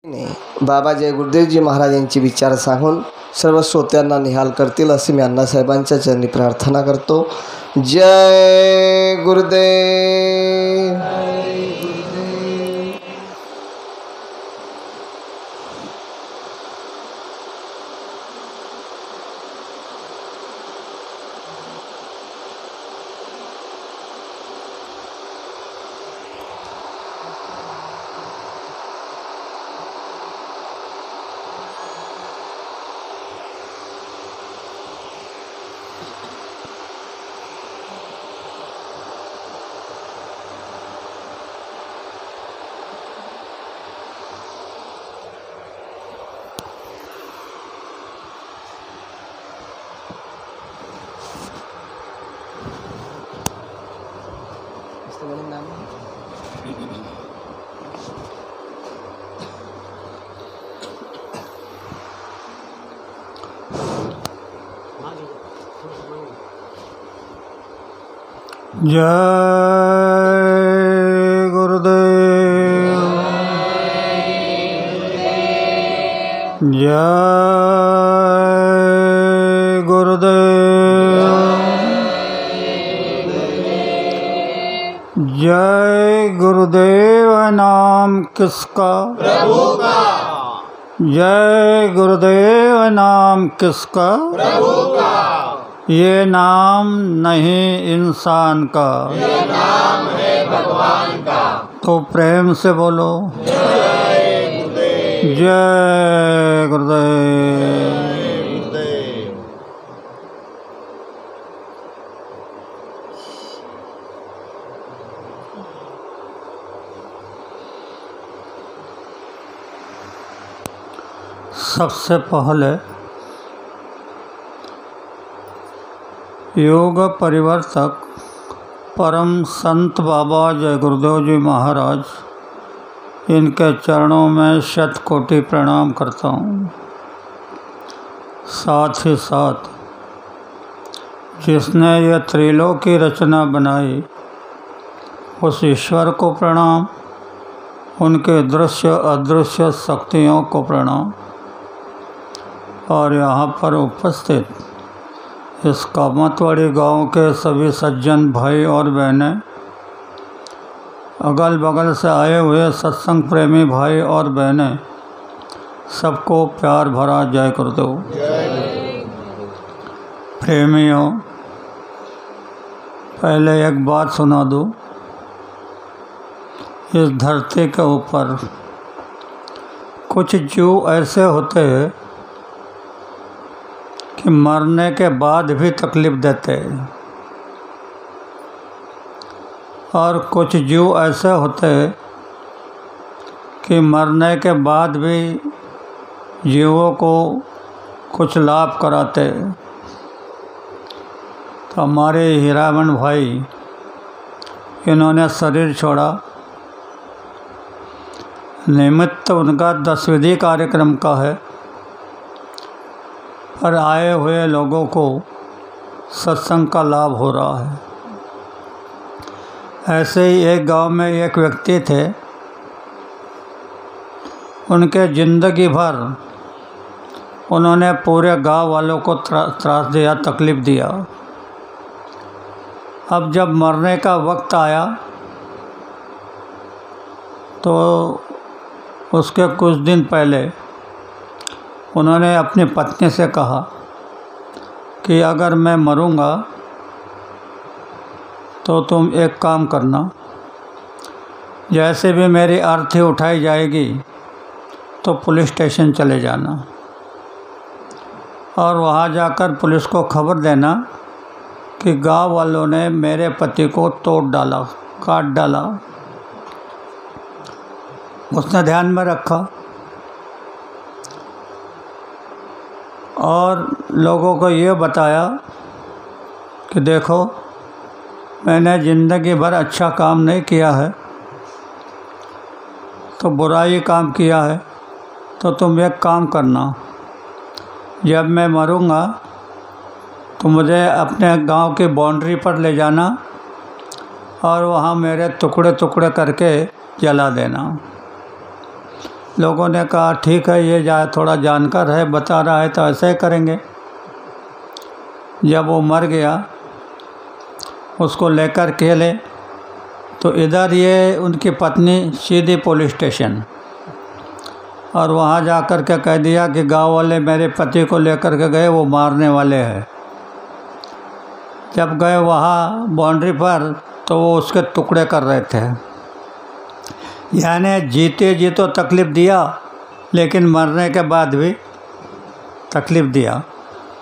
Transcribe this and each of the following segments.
बाबा जय गुरुदेवजी महाराज यांचे विचार सांगून सर्व श्रोत्यांना निहाल करतील असे मी अण्णासाहेबांच्या चरणी प्रार्थना करतो। जय गुरुदेव। जय गुरुदेव। जय गुरुदेव। जय गुरुदेव नाम किसका? प्रभु का। जय गुरुदेव नाम किसका? प्रभु का। ये नाम नहीं इंसान का, ये नाम है भगवान का। तो प्रेम से बोलो जय गुरुदेव। जय गुरुदेव। सबसे पहले योग परिवर्तक परम संत बाबा जय गुरुदेव जी महाराज इनके चरणों में शत कोटि प्रणाम करता हूँ। साथ ही साथ जिसने यह त्रिलोक की रचना बनाई उस ईश्वर को प्रणाम, उनके दृश्य अदृश्य शक्तियों को प्रणाम और यहाँ पर उपस्थित इस कामतवाड़ी गांव के सभी सज्जन भाई और बहनें, अगल बगल से आए हुए सत्संग प्रेमी भाई और बहनें, सबको प्यार भरा जय गुरुदेव। प्रेमियों, पहले एक बात सुना दूँ। इस धरती के ऊपर कुछ जीव ऐसे होते हैं कि मरने के बाद भी तकलीफ़ देते हैं और कुछ जीव ऐसे होते हैं कि मरने के बाद भी जीवों को कुछ लाभ कराते हैं। तो हमारे हीरामन भाई इन्होंने शरीर छोड़ा। निमित्त उनका 10 विधि कार्यक्रम का है, पर आए हुए लोगों को सत्संग का लाभ हो रहा है। ऐसे ही एक गांव में एक व्यक्ति थे, उनके ज़िंदगी भर उन्होंने पूरे गांव वालों को त्रास दिया, तकलीफ़ दिया। अब जब मरने का वक्त आया तो उसके कुछ दिन पहले उन्होंने अपनी पत्नी से कहा कि अगर मैं मरूंगा तो तुम एक काम करना, जैसे भी मेरी अर्थी उठाई जाएगी तो पुलिस स्टेशन चले जाना और वहाँ जाकर पुलिस को खबर देना कि गांव वालों ने मेरे पति को तोड़ डाला, काट डाला। उसने ध्यान में रखा और लोगों को ये बताया कि देखो, मैंने ज़िंदगी भर अच्छा काम नहीं किया है तो बुराई काम किया है, तो तुम एक काम करना, जब मैं मरूंगा तो मुझे अपने गांव की बाउंड्री पर ले जाना और वहाँ मेरे टुकड़े टुकड़े करके जला देना। लोगों ने कहा ठीक है, ये थोड़ा जानकार है, बता रहा है तो ऐसे ही करेंगे। जब वो मर गया, उसको लेकर खेले तो इधर ये उनकी पत्नी सीधी पुलिस स्टेशन, और वहाँ जाकर के कह दिया कि गांव वाले मेरे पति को लेकर के गए, वो मारने वाले हैं। जब गए वहाँ बाउंड्री पर तो वो उसके टुकड़े कर रहे थे। यानी जीते जी तो तकलीफ़ दिया, लेकिन मरने के बाद भी तकलीफ़ दिया।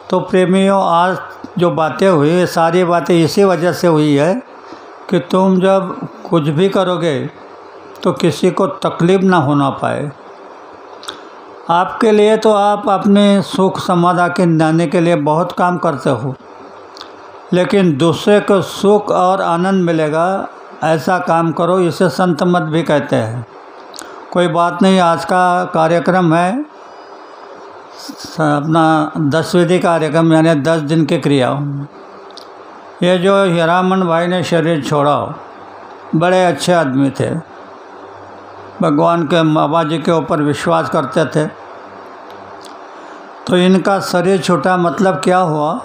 तो प्रेमियों, आज जो बातें हुई, ये सारी बातें इसी वजह से हुई है कि तुम जब कुछ भी करोगे तो किसी को तकलीफ़ ना होना पाए। आपके लिए तो आप अपने सुख समाधान लाने के लिए बहुत काम करते हो, लेकिन दूसरे को सुख और आनंद मिलेगा ऐसा काम करो, इसे संत मत भी कहते हैं। कोई बात नहीं, आज का कार्यक्रम है अपना 10 विधि कार्यक्रम, यानी 10 दिन की क्रिया। ये जो हीरामन भाई ने शरीर छोड़ा, बड़े अच्छे आदमी थे, भगवान के बाबा जी के ऊपर विश्वास करते थे। तो इनका शरीर छूटा मतलब क्या हुआ,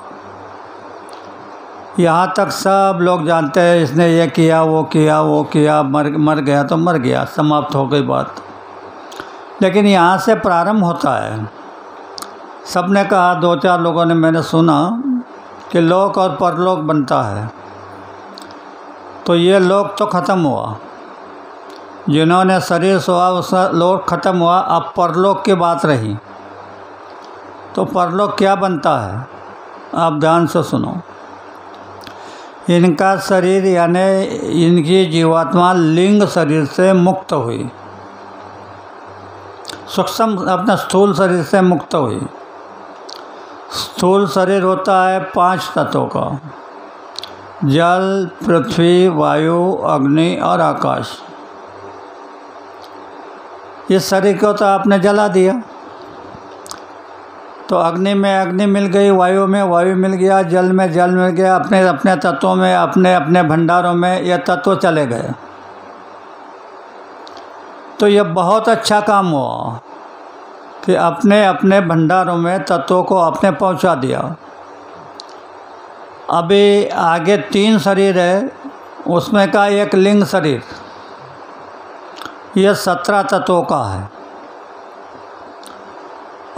यहाँ तक सब लोग जानते हैं, इसने ये किया, वो किया, वो किया, मर गया तो मर गया, समाप्त हो गई बात। लेकिन यहाँ से प्रारंभ होता है। सबने कहा, 2-4 लोगों ने, मैंने सुना कि लोक और परलोक बनता है। तो ये लोक तो ख़त्म हुआ, जिन्होंने शरीर सोआ उसका लोक ख़त्म हुआ, अब परलोक की बात रही। तो परलोक क्या बनता है, आप ध्यान से सुनो। इनका शरीर यानी इनकी जीवात्मा लिंग शरीर से मुक्त हुई, सूक्ष्म अपना स्थूल शरीर से मुक्त हुई। स्थूल शरीर होता है 5 तत्वों का, जल, पृथ्वी, वायु, अग्नि और आकाश। इस शरीर को तो आपने जला दिया, तो अग्नि में अग्नि मिल गई, वायु में वायु मिल गया, जल में जल मिल गया, अपने अपने तत्वों में, अपने अपने भंडारों में ये तत्व चले गए। तो ये बहुत अच्छा काम हुआ कि अपने अपने भंडारों में तत्वों को आपने पहुंचा दिया। अभी आगे 3 शरीर है, उसमें का एक लिंग शरीर, ये 17 तत्वों का है,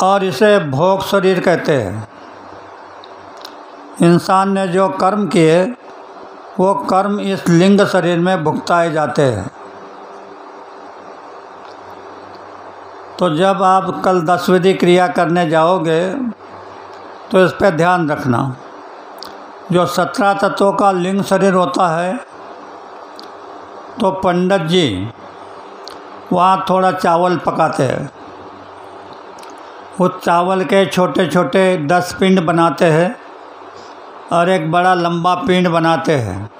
और इसे भोग शरीर कहते हैं। इंसान ने जो कर्म किए वो कर्म इस लिंग शरीर में भुगताए जाते हैं। तो जब आप कल 10 विधि क्रिया करने जाओगे तो इस पर ध्यान रखना। जो 17 तत्वों का लिंग शरीर होता है, तो पंडित जी वहाँ थोड़ा चावल पकाते हैं, उस चावल के छोटे छोटे 10 पिंड बनाते हैं और एक बड़ा लंबा पिंड बनाते हैं,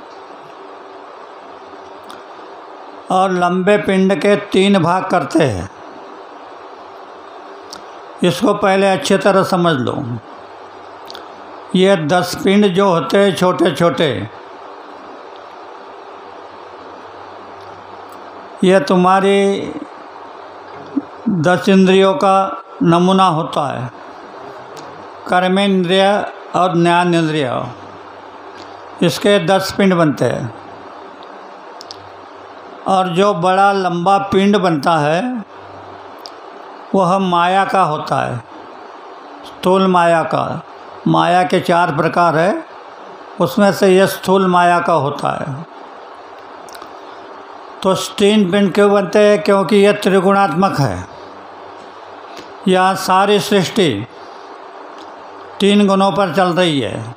और लंबे पिंड के 3 भाग करते हैं। इसको पहले अच्छी तरह समझ लो। ये 10 पिंड जो होते हैं छोटे छोटे, ये तुम्हारी 10 इंद्रियों का नमूना होता है। कर्मेंद्रिय और ज्ञानेंद्रिय, इसके 10 पिंड बनते हैं। और जो बड़ा लंबा पिंड बनता है वह माया का होता है, स्थूल माया का। माया के 4 प्रकार है, उसमें से यह स्थूल माया का होता है। तो 3 पिंड क्यों बनते हैं? क्योंकि यह त्रिगुणात्मक है। यह सारी सृष्टि 3 गुणों पर चल रही है,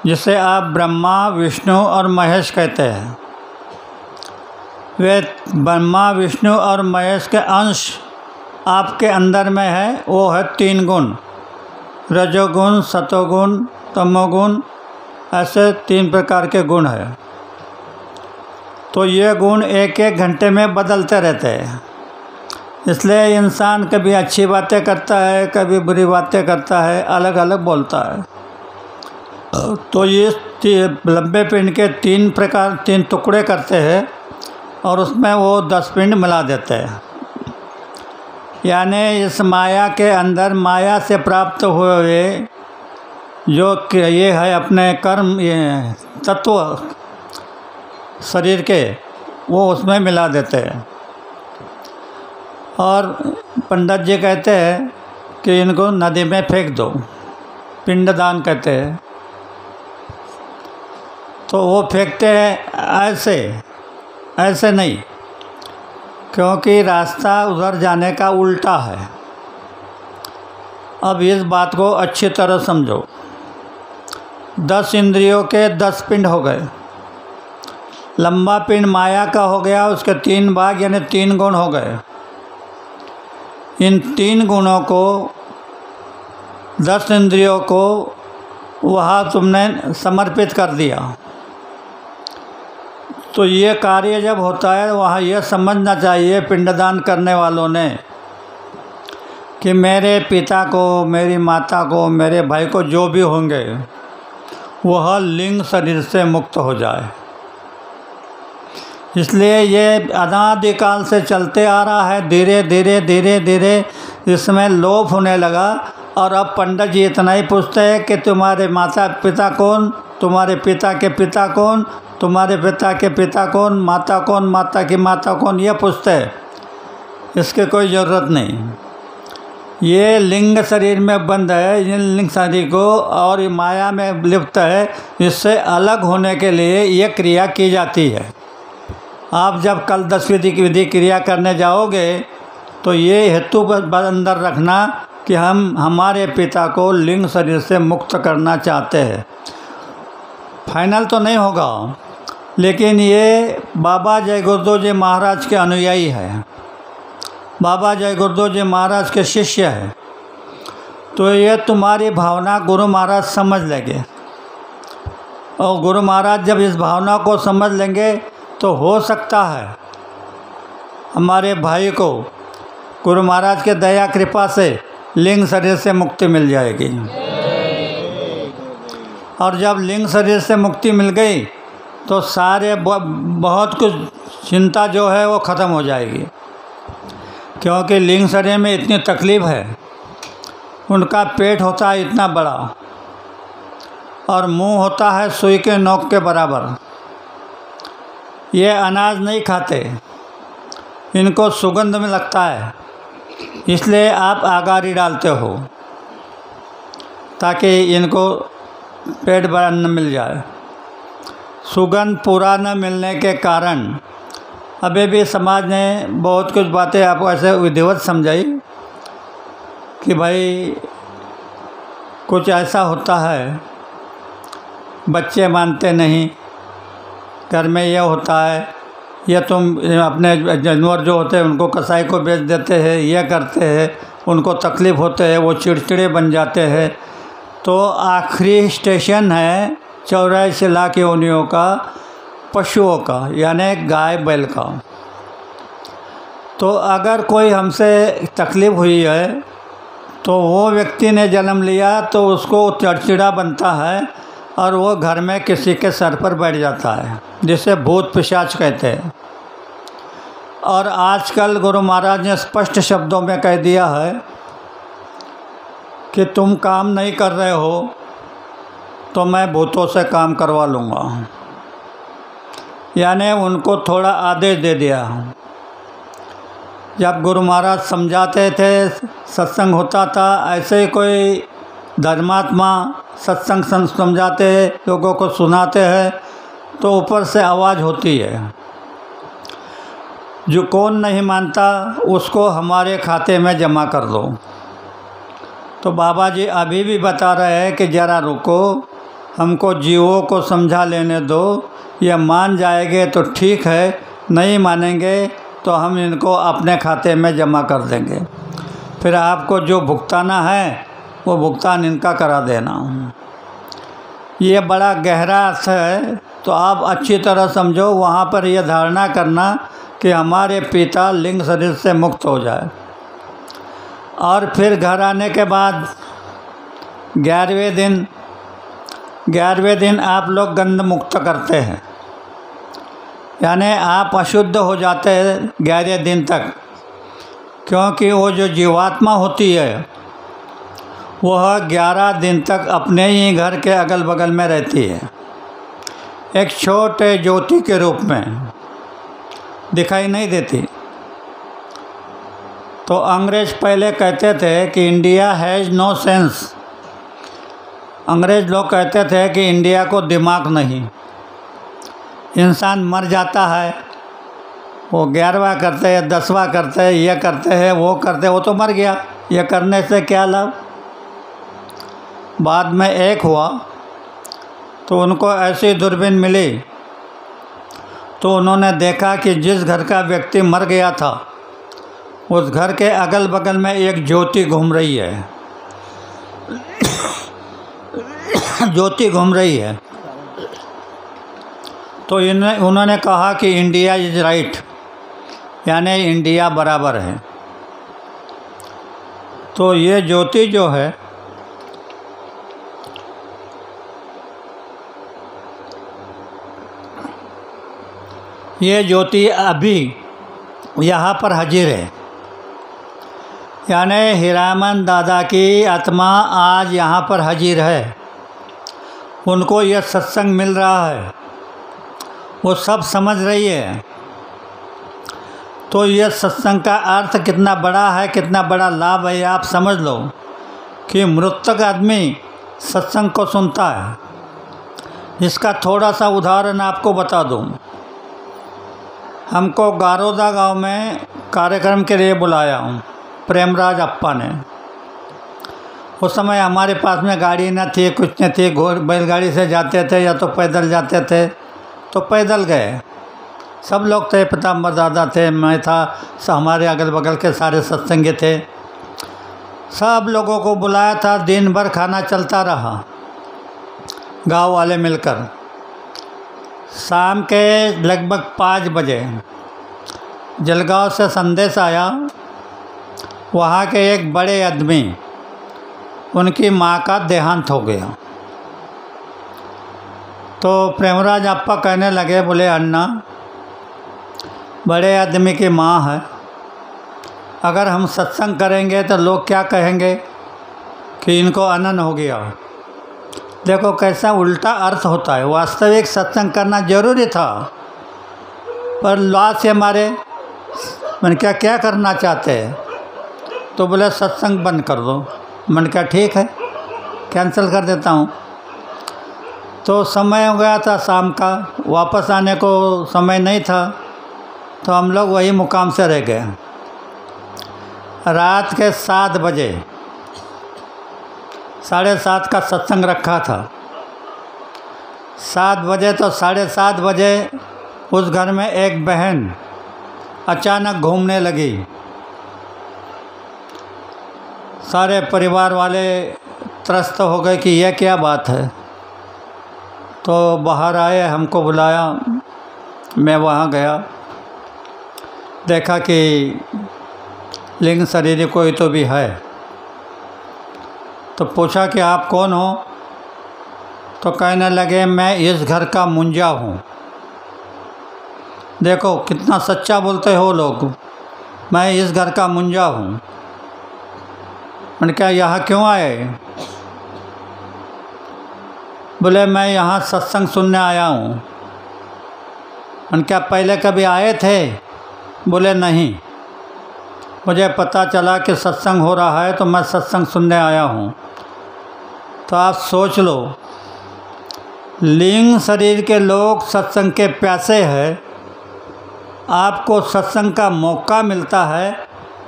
जिसे आप ब्रह्मा, विष्णु और महेश कहते हैं। वे ब्रह्मा, विष्णु और महेश के अंश आपके अंदर में है। वो है 3 गुण, रजोगुण, सतोगुण, तमोगुण, ऐसे 3 प्रकार के गुण हैं। तो ये गुण 1-1 घंटे में बदलते रहते हैं। इसलिए इंसान कभी अच्छी बातें करता है, कभी बुरी बातें करता है, अलग अलग बोलता है। तो ये लंबे पिंड के 3 टुकड़े करते हैं और उसमें वो 10 पिंड मिला देते हैं। यानी इस माया के अंदर माया से प्राप्त हुए जो ये है अपने कर्म, ये तत्व शरीर के, वो उसमें मिला देते हैं। और पंडित जी कहते हैं कि इनको नदी में फेंक दो, पिंडदान कहते हैं। तो वो फेंकते हैं ऐसे नहीं, क्योंकि रास्ता उधर जाने का उल्टा है। अब इस बात को अच्छी तरह समझो। 10 इंद्रियों के 10 पिंड हो गए। लंबा पिंड माया का हो गया, उसके 3 भाग यानी 3 गुण हो गए। इन 3 गुणों को, 10 इंद्रियों को वहाँ तुमने समर्पित कर दिया। तो ये कार्य जब होता है वहाँ यह समझना चाहिए पिंडदान करने वालों ने कि मेरे पिता को, मेरी माता को, मेरे भाई को, जो भी होंगे वह लिंग शरीर से मुक्त हो जाए। इसलिए ये अनादिकाल से चलते आ रहा है। धीरे धीरे धीरे धीरे इसमें लोप होने लगा। और अब पंडित जी इतना ही पूछते हैं कि तुम्हारे माता पिता कौन, तुम्हारे पिता के पिता कौन, तुम्हारे पिता के पिता कौन, माता कौन, माता की माता कौन, ये पूछते हैं। इसकी कोई ज़रूरत नहीं। ये लिंग शरीर में बंद है, इन लिंग शरीर को और ये माया में लिप्त है। इससे अलग होने के लिए ये क्रिया की जाती है। आप जब कल 10 विधि क्रिया करने जाओगे तो ये हेतु अंदर रखना कि हम हमारे पिता को लिंग शरीर से मुक्त करना चाहते हैं। फाइनल तो नहीं होगा, लेकिन ये बाबा जय गुरुदेव जी महाराज के अनुयायी है, बाबा जय गुरुदेव जी महाराज के शिष्य है। तो ये तुम्हारी भावना गुरु महाराज समझ लेंगे। और गुरु महाराज जब इस भावना को समझ लेंगे तो हो सकता है हमारे भाई को गुरु महाराज के दया कृपा से लिंग शरीर से मुक्ति मिल जाएगी। और जब लिंग शरीर से मुक्ति मिल गई तो सारे बहुत कुछ चिंता जो है वो ख़त्म हो जाएगी। क्योंकि लिंग शरीर में इतनी तकलीफ़ है। उनका पेट होता है इतना बड़ा और मुंह होता है सुई के नोक के बराबर। ये अनाज नहीं खाते, इनको सुगंध में लगता है, इसलिए आप आगारी डालते हो ताकि इनको पेट भर न मिल जाए। सुगंध पूरा न मिलने के कारण अभी भी समाज ने बहुत कुछ बातें आपको ऐसे विधिवत समझाई कि भाई कुछ ऐसा होता है, बच्चे मानते नहीं, घर में यह होता है, या तुम अपने जानवर जो होते हैं उनको कसाई को बेच देते हैं, यह करते हैं, उनको तकलीफ़ होते है, वो चिड़चिड़े बन जाते हैं। तो आखिरी स्टेशन है 84 लाख योनियों का, पशुओं का, यानी गाय बैल का। तो अगर कोई हमसे तकलीफ़ हुई है तो वो व्यक्ति ने जन्म लिया तो उसको चिड़चिड़ा बनता है और वो घर में किसी के सर पर बैठ जाता है, जिसे भूत पिशाच कहते हैं। और आजकल गुरु महाराज ने स्पष्ट शब्दों में कह दिया है कि तुम काम नहीं कर रहे हो तो मैं भूतों से काम करवा लूँगा। यानी उनको थोड़ा आदेश दे दिया। जब गुरु महाराज समझाते थे, सत्संग होता था, ऐसे ही कोई धर्मात्मा सत्संग समझाते हैं, लोगों को सुनाते हैं, तो ऊपर से आवाज़ होती है, जो कौन नहीं मानता उसको हमारे खाते में जमा कर दो। तो बाबा जी अभी भी बता रहे हैं कि ज़रा रुको, हमको जीवों को समझा लेने दो, ये मान जाएंगे तो ठीक है, नहीं मानेंगे तो हम इनको अपने खाते में जमा कर देंगे, फिर आपको जो भुगताना है वो भुगतान इनका करा देना। ये बड़ा गहरा अर्थ है, तो आप अच्छी तरह समझो। वहाँ पर यह धारणा करना कि हमारे पिता लिंग शरीर से मुक्त हो जाए। और फिर घर आने के बाद 11वें दिन आप लोग गंध मुक्त करते हैं, यानी आप अशुद्ध हो जाते हैं 11 दिन तक, क्योंकि वो जो जीवात्मा होती है वह 11 दिन तक अपने ही घर के अगल बगल में रहती है, एक छोटे ज्योति के रूप में दिखाई नहीं देती। तो अंग्रेज़ पहले कहते थे कि इंडिया हैज़ नो सेंस। अंग्रेज़ लोग कहते थे कि इंडिया को दिमाग नहीं। इंसान मर जाता है, वो 11वां करते हैं, 10वां करते हैं, ये करते हैं, वो करते हैं, वो तो मर गया, ये करने से क्या लाभ। बाद में एक हुआ तो उनको ऐसी दूरबीन मिली तो उन्होंने देखा कि जिस घर का व्यक्ति मर गया था उस घर के अगल बगल में एक ज्योति घूम रही है। ज्योति घूम रही है। तो उन्होंने कहा कि इंडिया इज़ राइट, यानी इंडिया बराबर है। तो ये ज्योति जो है ये ज्योति अभी यहाँ पर हाजिर है, यानी हीरामन दादा की आत्मा आज यहाँ पर हाजिर है। उनको यह सत्संग मिल रहा है, वो सब समझ रही है। तो यह सत्संग का अर्थ कितना बड़ा है, कितना बड़ा लाभ है, आप समझ लो कि मृतक आदमी सत्संग को सुनता है। इसका थोड़ा सा उदाहरण आपको बता दूं। हमको गारोदा गांव में कार्यक्रम के लिए बुलाया हूँ प्रेमराज अप्पा ने। उस समय हमारे पास में गाड़ी न थी, कुछ न थी, बैलगाड़ी से जाते थे या तो पैदल जाते थे। तो पैदल गए, सब लोग थे, पिताम्बर दादा थे, मैं था, हमारे अगल बगल के सारे सत्संगी थे। सब लोगों को बुलाया था, दिन भर खाना चलता रहा, गांव वाले मिलकर। शाम के लगभग 5 बजे जलगांव से संदेश आया, वहाँ के एक बड़े आदमी, उनकी माँ का देहांत हो गया। तो प्रेमराज अप्पा कहने लगे, बोले अन्ना, बड़े आदमी की माँ है, अगर हम सत्संग करेंगे तो लोग क्या कहेंगे कि इनको अनन हो गया। देखो कैसा उल्टा अर्थ होता है। वास्तविक सत्संग करना जरूरी था, पर लाज से हमारे मन क्या करना चाहते हैं। तो बोले सत्संग बंद कर दो। मन क्या ठीक है, कैंसिल कर देता हूँ। तो समय हो गया था शाम का, वापस आने को समय नहीं था, तो हम लोग वही मुकाम से रह गए। रात के 7 बजे 7:30 का सत्संग रखा था। 7 बजे तो 7:30 बजे उस घर में एक बहन अचानक घूमने लगी। सारे परिवार वाले त्रस्त हो गए कि यह क्या बात है। तो बाहर आए, हमको बुलाया, मैं वहाँ गया, देखा कि लिंग शरीर कोई तो भी है। तो पूछा कि आप कौन हो। तो कहने लगे, मैं इस घर का मुंजा हूँ। देखो कितना सच्चा बोलते हो लोग, मैं इस घर का मुंजा हूँ। मैंने कहा यहाँ क्यों आए। बोले मैं यहाँ सत्संग सुनने आया हूँ। मैंने कहा पहले कभी आए थे। बोले नहीं, मुझे पता चला कि सत्संग हो रहा है तो मैं सत्संग सुनने आया हूँ। तो आप सोच लो, लिंग शरीर के लोग सत्संग के प्यासे हैं, आपको सत्संग का मौका मिलता है,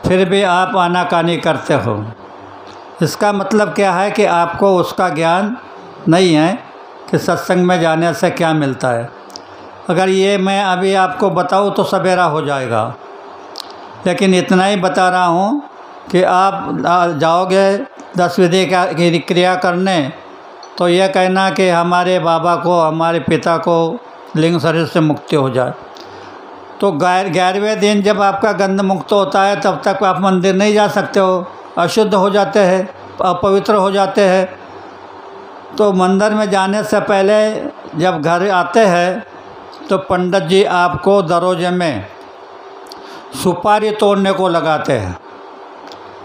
फिर भी आप आनाकानी करते हो। इसका मतलब क्या है कि आपको उसका ज्ञान नहीं है कि सत्संग में जाने से क्या मिलता है। अगर ये मैं अभी आपको बताऊँ तो सवेरा हो जाएगा, लेकिन इतना ही बता रहा हूँ कि आप जाओगे 10 विधि की क्रिया करने तो यह कहना कि हमारे बाबा को, हमारे पिता को लिंग शरीर से मुक्ति हो जाए। तो 11वें दिन जब आपका गंध मुक्त होता है तब तक आप मंदिर नहीं जा सकते हो, अशुद्ध हो जाते हैं, अपवित्र हो जाते हैं। तो मंदिर में जाने से पहले जब घर आते हैं तो पंडित जी आपको दरोजे में सुपारी तोड़ने को लगाते हैं।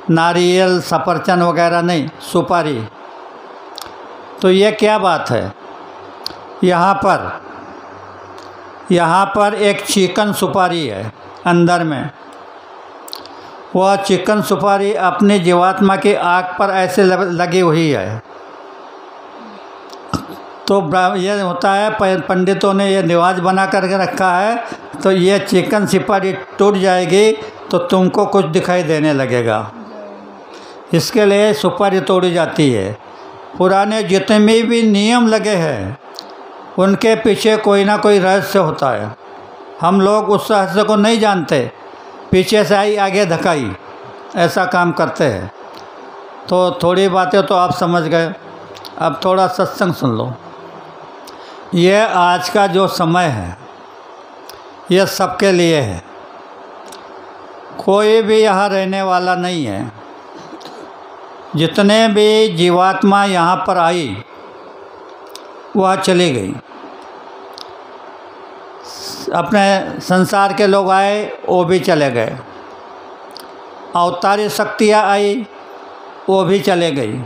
नारियल सफरचंद वगैरह नहीं, सुपारी। तो ये क्या बात है, यहाँ पर एक चिकन सुपारी है अंदर में। वह चिकन सुपारी अपनी जीवात्मा की आँख पर ऐसे लगी हुई है। तो ये होता है, पंडितों ने ये रिवाज बना करके रखा है, तो ये चिकन सुपारी टूट जाएगी तो तुमको कुछ दिखाई देने लगेगा। इसके लिए सुपारी तोड़ी जाती है। पुराने जितने भी नियम लगे हैं उनके पीछे कोई ना कोई रहस्य होता है। हम लोग उस रहस्य को नहीं जानते, पीछे से आई आगे धकाई, ऐसा काम करते हैं। तो थोड़ी बातें तो आप समझ गए, अब थोड़ा सत्संग सुन लो। ये आज का जो समय है ये सबके लिए है, कोई भी यहाँ रहने वाला नहीं है। जितने भी जीवात्मा यहाँ पर आई वह चली गई। अपने संसार के लोग आए वो भी चले गए, अवतारी शक्तियाँ आई वो भी चले गई।